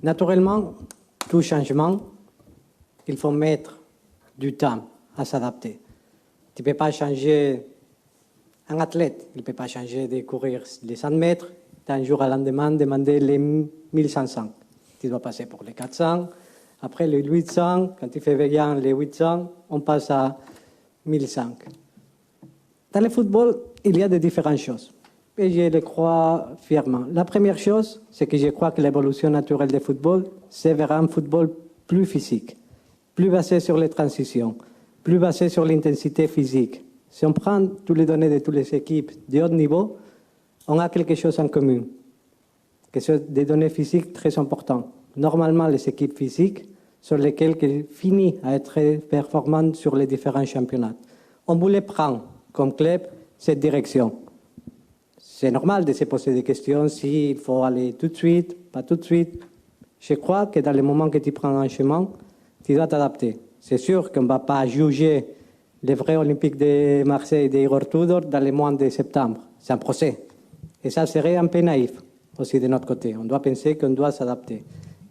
Naturellement, tout changement, il faut mettre du temps à s'adapter. Tu ne peux pas changer un athlète, il ne peut pas changer de courir les 100 mètres, d'un jour à lendemain, demander les 1500. Tu dois passer pour les 400, après les 800, quand tu fais bien les 800, on passe à 1005. Dans le football, il y a de différentes choses. Et je le crois fièrement. La première chose, c'est que je crois que l'évolution naturelle du football, c'est vers un football plus physique, plus basé sur les transitions, plus basé sur l'intensité physique. Si on prend toutes les données de toutes les équipes de haut niveau, on a quelque chose en commun, que sont des données physiques très importantes. Normalement, les équipes physiques sont lesquelles qui finissent à être performantes sur les différents championnats. On voulait prendre comme club cette direction. C'est normal de se poser des questions s'il faut aller tout de suite, pas tout de suite. Je crois que dans le moment que tu prends un chemin, tu dois t'adapter. C'est sûr qu'on ne va pas juger les vrais Olympiques de Marseille et d'Igor Tudor dans le mois de septembre. C'est un procès. Et ça serait un peu naïf aussi de notre côté. On doit penser qu'on doit s'adapter.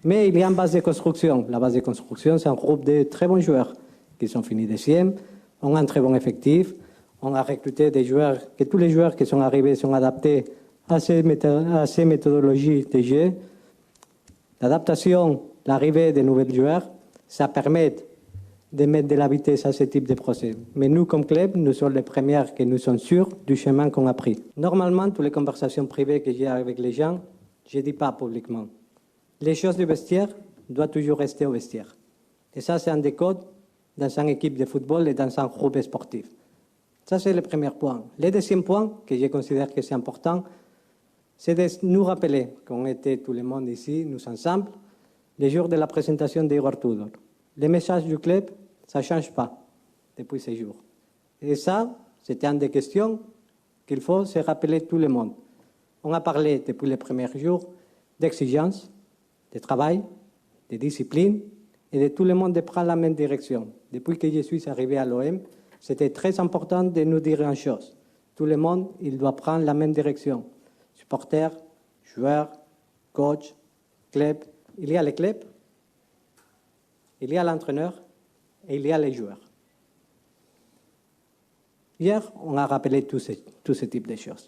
Mais il y a une base de construction. La base de construction, c'est un groupe de très bons joueurs qui sont finis deuxième. On a un très bon effectif. On a recruté des joueurs, que tous les joueurs qui sont arrivés sont adaptés à ces méthodologies de jeu. L'adaptation, l'arrivée des nouveaux joueurs, ça permet de mettre de la vitesse à ce type de procès. Mais nous, comme club, nous sommes les premiers que nous sommes sûrs du chemin qu'on a pris. Normalement, toutes les conversations privées que j'ai avec les gens, je ne dis pas publiquement. Les choses du vestiaire doivent toujours rester au vestiaire. Et ça, c'est un des codes dans une équipe de football et dans un groupe sportif. Ça, c'est le premier point. Le deuxième point, que je considère que c'est important, c'est de nous rappeler qu'on était tout le monde ici, nous ensemble, le jour de la présentation d'Igor Tudor. Le message du club, ça ne change pas depuis ces jours. Et ça, c'était une des questions qu'il faut se rappeler tout le monde. On a parlé depuis les premiers jours d'exigence, de travail, de discipline, et de tout le monde de prendre la même direction. Depuis que je suis arrivé à l'OM, c'était très important de nous dire une chose. Tout le monde, il doit prendre la même direction. Supporters, joueurs, coach, club. Il y a le club, il y a l'entraîneur et il y a les joueurs. Hier, on a rappelé tous ces types de choses.